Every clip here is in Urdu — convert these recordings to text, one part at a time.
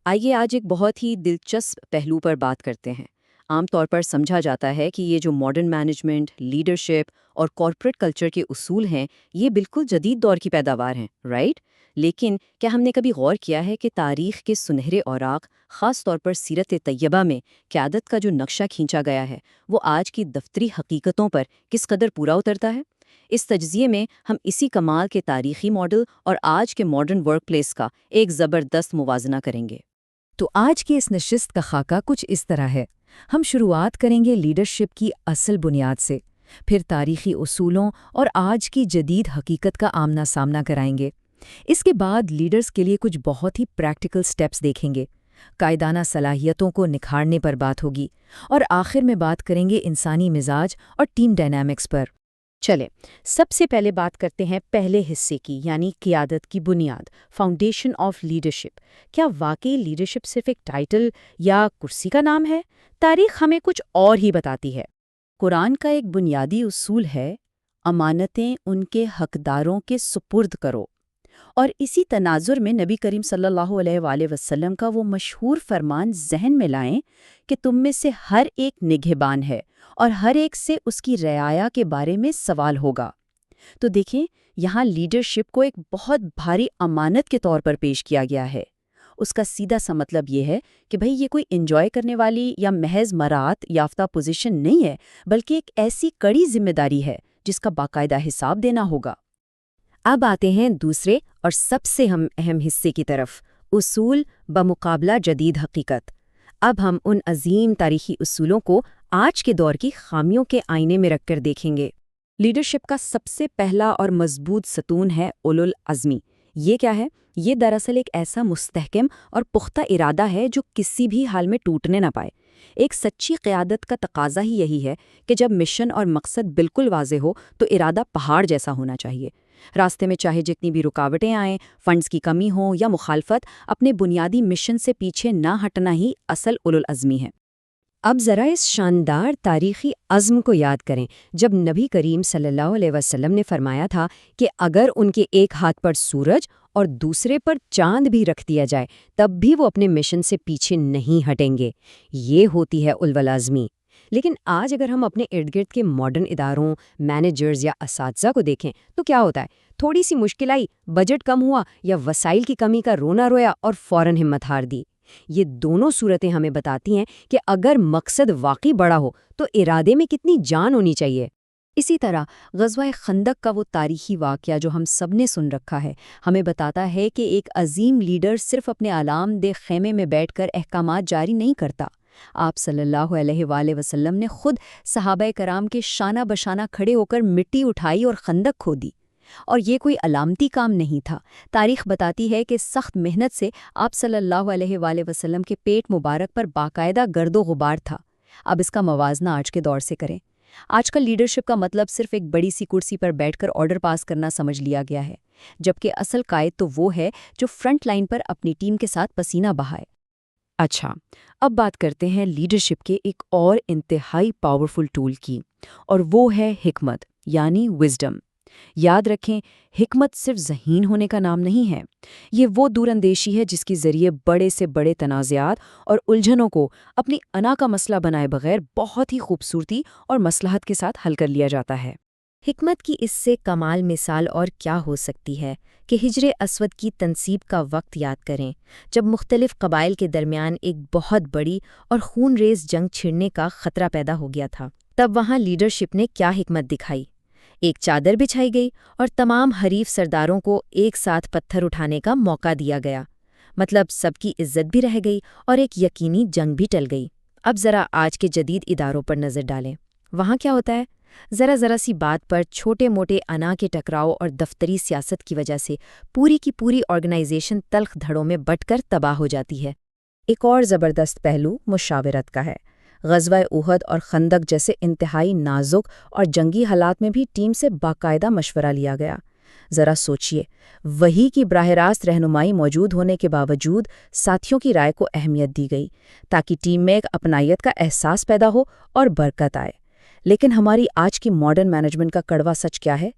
آئیے آج ایک بہت ہی دلچسپ پہلو پر بات کرتے ہیں۔ عام طور پر سمجھا جاتا ہے کہ یہ جو ماڈرن مینجمنٹ، لیڈرشپ اور کارپوریٹ کلچر کے اصول ہیں، یہ بالکل جدید دور کی پیداوار ہیں، رائٹ؟ لیکن کیا ہم نے کبھی غور کیا ہے کہ تاریخ کے سنہرے اوراق، خاص طور پر سیرت طیبہ میں قیادت کا جو نقشہ کھینچا گیا ہے، وہ آج کی دفتری حقیقتوں پر کس قدر پورا اترتا ہے؟ اس تجزیے میں ہم اسی کمال کے تاریخی ماڈل اور آج کے ماڈرن ورک پلیس کا ایک زبردست موازنہ کریں گے۔ تو آج کی اس نشست کا خاکہ کچھ اس طرح ہے۔ ہم شروعات کریں گے لیڈرشپ کی اصل بنیاد سے، پھر تاریخی اصولوں اور آج کی جدید حقیقت کا آمنا سامنا کرائیں گے۔ اس کے بعد لیڈرز کے لیے کچھ بہت ہی پریکٹیکل سٹیپس دیکھیں گے، قائدانہ صلاحیتوں کو نکھارنے پر بات ہوگی، اور آخر میں بات کریں گے انسانی مزاج اور ٹیم ڈائنامکس پر۔ چلے سب سے پہلے بات کرتے ہیں پہلے حصے کی، یعنی قیادت کی بنیاد، فاؤنڈیشن آف لیڈرشپ۔ کیا واقعی لیڈرشپ صرف ایک ٹائٹل یا کرسی کا نام ہے؟ تاریخ ہمیں کچھ اور ہی بتاتی ہے۔ قرآن کا ایک بنیادی اصول ہے، امانتیں ان کے حقداروں کے سپرد کرو، اور اسی تناظر میں نبی کریم صلی اللہ علیہ وآلہ وسلم کا وہ مشہور فرمان ذہن میں لائیں کہ تم میں سے ہر ایک نگہبان ہے اور ہر ایک سے اس کی رعایا کے بارے میں سوال ہوگا۔ تو دیکھیں، یہاں لیڈرشپ کو ایک بہت بھاری امانت کے طور پر پیش کیا گیا ہے۔ اس کا سیدھا سا مطلب یہ ہے کہ بھئی یہ کوئی انجوائے کرنے والی یا محض مراعات یافتہ پوزیشن نہیں ہے، بلکہ ایک ایسی کڑی ذمہ داری ہے جس کا باقاعدہ حساب دینا ہوگا۔ اب آتے ہیں دوسرے اور سب سے اہم حصے کی طرف، اصول بمقابلہ جدید حقیقت۔ اب ہم ان عظیم تاریخی اصولوں کو آج کے دور کی خامیوں کے آئینے میں رکھ کر دیکھیں گے۔ لیڈرشپ کا سب سے پہلا اور مضبوط ستون ہے اولو العزمی۔ یہ کیا ہے؟ یہ دراصل ایک ایسا مستحکم اور پختہ ارادہ ہے جو کسی بھی حال میں ٹوٹنے نہ پائے۔ ایک سچی قیادت کا تقاضا ہی یہی ہے کہ جب مشن اور مقصد بالکل واضح ہو تو ارادہ پہاڑ جیسا ہونا چاہیے۔ راستے میں چاہے جتنی بھی رکاوٹیں آئیں، فنڈز کی کمی ہو یا مخالفت، اپنے بنیادی مشن سے پیچھے نہ ہٹنا ہی اصل اولو العزمی ہے۔ اب ذرا اس شاندار تاریخی عزم کو یاد کریں جب نبی کریم صلی اللہ علیہ وسلم نے فرمایا تھا کہ اگر ان کے ایک ہاتھ پر سورج اور دوسرے پر چاند بھی رکھ دیا جائے تب بھی وہ اپنے مشن سے پیچھے نہیں ہٹیں گے۔ یہ ہوتی ہے اولو العزمی۔ لیکن آج اگر ہم اپنے ارد گرد کے ماڈرن اداروں، مینیجرز یا اساتذہ کو دیکھیں تو کیا ہوتا ہے؟ تھوڑی سی مشکل آئی، بجٹ کم ہوا یا وسائل کی کمی کا رونا رویا اور فوراً ہمت ہار دی۔ یہ دونوں صورتیں ہمیں بتاتی ہیں کہ اگر مقصد واقعی بڑا ہو تو ارادے میں کتنی جان ہونی چاہیے۔ اسی طرح غزوہ خندق کا وہ تاریخی واقعہ جو ہم سب نے سن رکھا ہے، ہمیں بتاتا ہے کہ ایک عظیم لیڈر صرف اپنے علام دہ خیمے میں بیٹھ کر احکامات جاری نہیں کرتا۔ آپ صلی اللہ علیہ وآلہ وسلم نے خود صحابہ کرام کے شانہ بشانہ کھڑے ہو کر مٹی اٹھائی اور خندق کھودی، اور یہ کوئی علامتی کام نہیں تھا۔ تاریخ بتاتی ہے کہ سخت محنت سے آپ صلی اللہ علیہ وآلہ وسلم کے پیٹ مبارک پر باقاعدہ گرد و غبار تھا۔ اب اس کا موازنہ آج کے دور سے کریں۔ آج کل لیڈرشپ کا مطلب صرف ایک بڑی سی کرسی پر بیٹھ کر آرڈر پاس کرنا سمجھ لیا گیا ہے، جبکہ اصل قائد تو وہ ہے جو فرنٹ لائن پر اپنی ٹیم کے ساتھ پسینہ بہائے۔ اچھا، اب بات کرتے ہیں لیڈرشپ کے ایک اور انتہائی پاورفل ٹول کی، اور وہ ہے حکمت، یعنی وزڈم۔ یاد رکھیں، حکمت صرف ذہین ہونے کا نام نہیں ہے، یہ وہ دور اندیشی ہے جس کے ذریعے بڑے سے بڑے تنازعات اور الجھنوں کو اپنی انا کا مسئلہ بنائے بغیر بہت ہی خوبصورتی اور مصلحت کے ساتھ حل کر لیا جاتا ہے۔ حکمت کی اس سے کمال مثال اور کیا ہو سکتی ہے کہ ہجر اسود کی تنصیب کا وقت یاد کریں، جب مختلف قبائل کے درمیان ایک بہت بڑی اور خون ریز جنگ چھڑنے کا خطرہ پیدا ہو گیا تھا۔ تب وہاں لیڈرشپ نے کیا حکمت دکھائی؟ ایک چادر بچھائی گئی اور تمام حریف سرداروں کو ایک ساتھ پتھر اٹھانے کا موقع دیا گیا۔ مطلب سب کی عزت بھی رہ گئی اور ایک یقینی جنگ بھی ٹل گئی۔ اب ذرا آج کے جدید اداروں پر نظر ڈالیں، وہاں کیا ہوتا ہے؟ ذرا سی بات پر چھوٹے موٹے انا کے ٹکراؤ اور دفتری سیاست کی وجہ سے پوری کی پوری آرگنائزیشن تلخ دھڑوں میں بٹ کر تباہ ہو جاتی ہے۔ ایک اور زبردست پہلو مشاورت کا ہے۔ غزوہ احد اور خندق جیسے انتہائی نازک اور جنگی حالات میں بھی ٹیم سے باقاعدہ مشورہ لیا گیا۔ ذرا سوچئے، وحی کی براہ راست رہنمائی موجود ہونے کے باوجود ساتھیوں کی رائے کو اہمیت دی گئی تاکہ ٹیم میں ایک اپنائیت کا احساس پیدا ہو اور برکت آئے۔ لیکن ہماری آج کی ماڈرن مینجمنٹ کا کڑوا سچ کیا ہے؟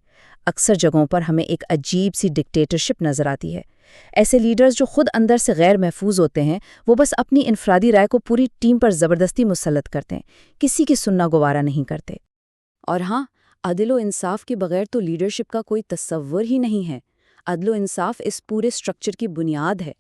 اکثر جگہوں پر ہمیں ایک عجیب سی ڈکٹیٹرشپ نظر آتی ہے۔ ایسے لیڈرز جو خود اندر سے غیر محفوظ ہوتے ہیں، وہ بس اپنی انفرادی رائے کو پوری ٹیم پر زبردستی مسلط کرتے ہیں، کسی کی سننا گوارا نہیں کرتے۔ اور ہاں، عدل و انصاف کے بغیر تو لیڈرشپ کا کوئی تصور ہی نہیں ہے۔ عدل و انصاف اس پورے سٹرکچر کی بنیاد ہے۔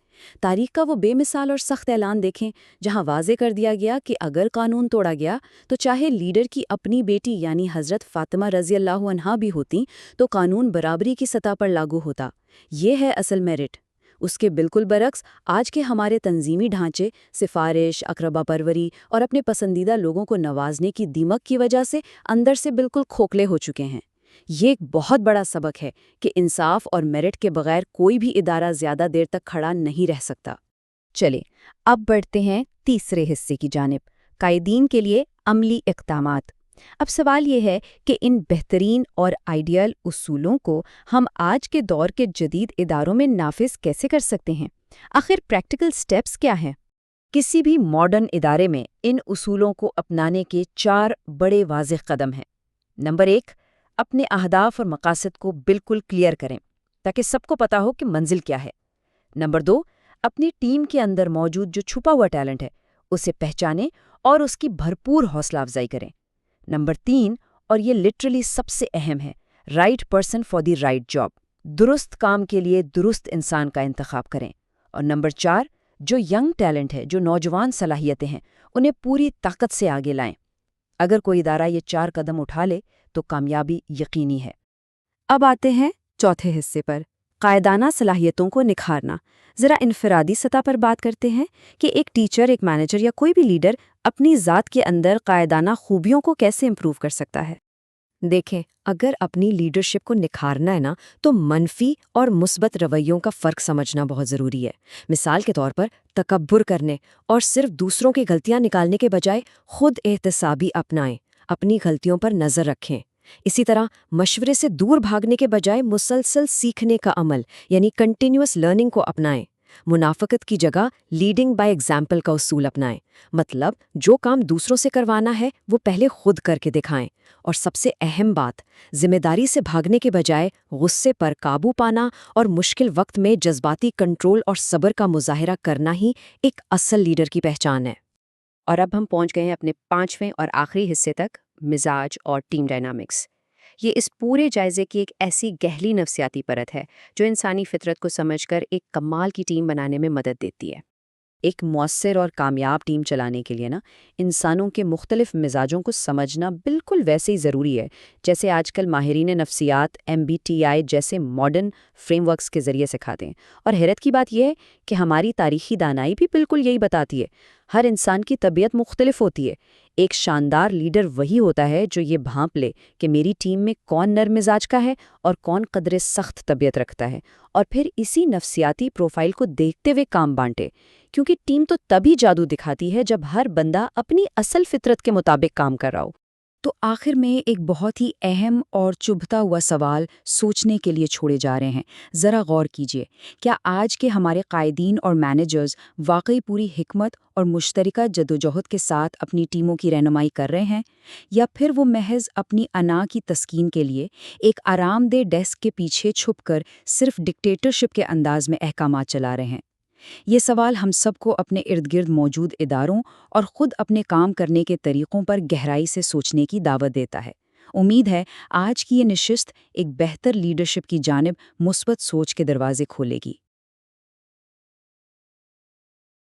تاریخ کا وہ بے مثال اور سخت اعلان دیکھیں جہاں واضح کر دیا گیا کہ اگر قانون توڑا گیا تو چاہے لیڈر کی اپنی بیٹی یعنی حضرت فاطمہ رضی اللہ عنہا بھی ہوتی تو قانون برابری کی سطح پر لاگو ہوتا۔ یہ ہے اصل میرٹ۔ اس کے بالکل برعکس آج کے ہمارے تنظیمی ڈھانچے سفارش، اقربا پروری اور اپنے پسندیدہ لوگوں کو نوازنے کی دیمک کی وجہ سے اندر سے بالکل کھوکھلے ہو چکے ہیں۔ یہ ایک بہت بڑا سبق ہے کہ انصاف اور میرٹ کے بغیر کوئی بھی ادارہ زیادہ دیر تک کھڑا نہیں رہ سکتا۔ چلے اب بڑھتے ہیں تیسرے حصے کی جانب، قائدین کے لیے عملی اقدامات۔ اب سوال یہ ہے کہ ان بہترین اور آئیڈیل اصولوں کو ہم آج کے دور کے جدید اداروں میں نافذ کیسے کر سکتے ہیں؟ آخر پریکٹیکل سٹیپس کیا ہیں؟ کسی بھی ماڈرن ادارے میں ان اصولوں کو اپنانے کے 4 بڑے واضح قدم ہیں۔ نمبر 1، اپنے اہداف اور مقاصد کو بالکل کلیئر کریں تاکہ سب کو پتا ہو کہ منزل کیا ہے۔ نمبر 2، اپنی ٹیم کے اندر موجود جو چھپا ہوا ٹیلنٹ ہے اسے پہچانیں اور اس کی بھرپور حوصلہ افزائی کریں۔ نمبر 3، اور یہ لٹرلی سب سے اہم ہے، right person for the right job, درست کام کے لیے درست انسان کا انتخاب کریں۔ اور نمبر 4، جو ینگ ٹیلنٹ ہے، جو نوجوان صلاحیتیں ہیں، انہیں پوری طاقت سے آگے لائیں۔ اگر کوئی ادارہ یہ 4 قدم اٹھا لے تو کامیابی یقینی ہے۔ اب آتے ہیں چوتھے حصے پر، قائدانہ صلاحیتوں کو نکھارنا۔ ذرا انفرادی سطح پر بات کرتے ہیں کہ ایک ٹیچر، ایک مینیجر یا کوئی بھی لیڈر اپنی ذات کے اندر قائدانہ خوبیوں کو کیسے امپروو کر سکتا ہے؟ دیکھیں، اگر اپنی لیڈرشپ کو نکھارنا ہے نا تو منفی اور مثبت رویوں کا فرق سمجھنا بہت ضروری ہے۔ مثال کے طور پر تکبر کرنے اور صرف دوسروں کی غلطیاں نکالنے کے بجائے خود احتسابی اپنائیں، اپنی غلطیوں پر نظر رکھیں۔ اسی طرح مشورے سے دور بھاگنے کے بجائے مسلسل سیکھنے کا عمل یعنی کنٹینیوس لرننگ کو اپنائیں۔ منافقت کی جگہ لیڈنگ بائی ایگزامپل کا اصول اپنائیں، مطلب جو کام دوسروں سے کروانا ہے وہ پہلے خود کر کے دکھائیں۔ اور سب سے اہم بات، ذمہ داری سے بھاگنے کے بجائے غصے پر قابو پانا اور مشکل وقت میں جذباتی کنٹرول اور صبر کا مظاہرہ کرنا ہی ایک اصل لیڈر کی پہچان ہے۔ اور اب ہم پہنچ گئے ہیں اپنے 5ویں اور آخری حصے تک، مزاج اور ٹیم ڈائنامکس۔ یہ اس پورے جائزے کی ایک ایسی گہری نفسیاتی پرت ہے جو انسانی فطرت کو سمجھ کر ایک کمال کی ٹیم بنانے میں مدد دیتی ہے۔ ایک مؤثر اور کامیاب ٹیم چلانے کے لیے انسانوں کے مختلف مزاجوں کو سمجھنا بالکل ویسے ہی ضروری ہے جیسے آج کل ماہرین نفسیات MBTI جیسے ماڈرن فریم ورکس کے ذریعے سکھاتے ہیں۔ اور حیرت کی بات یہ ہے کہ ہماری تاریخی دانائی بھی بالکل یہی بتاتی ہے۔ ہر انسان کی طبیعت مختلف ہوتی ہے۔ ایک شاندار لیڈر وہی ہوتا ہے جو یہ بھانپ لے کہ میری ٹیم میں کون نرم مزاج کا ہے اور کون قدرے سخت طبیعت رکھتا ہے، اور پھر اسی نفسیاتی پروفائل کو دیکھتے ہوئے کام بانٹے، کیونکہ ٹیم تو تبھی جادو دکھاتی ہے جب ہر بندہ اپنی اصل فطرت کے مطابق کام کر رہا ہو۔ تو آخر میں ایک بہت ہی اہم اور چبھتا ہوا سوال سوچنے کے لیے چھوڑے جا رہے ہیں۔ ذرا غور کیجئے، کیا آج کے ہمارے قائدین اور مینیجرز واقعی پوری حکمت اور مشترکہ جدوجہد کے ساتھ اپنی ٹیموں کی رہنمائی کر رہے ہیں، یا پھر وہ محض اپنی انا کی تسکین کے لیے ایک آرام دہ ڈیسک کے پیچھے چھپ کر صرف ڈکٹیٹرشپ کے انداز میں احکامات چلا رہے ہیں؟ یہ سوال ہم سب کو اپنے ارد گرد موجود اداروں اور خود اپنے کام کرنے کے طریقوں پر گہرائی سے سوچنے کی دعوت دیتا ہے۔ امید ہے آج کی یہ نشست ایک بہتر لیڈرشپ کی جانب مثبت سوچ کے دروازے کھولے گی۔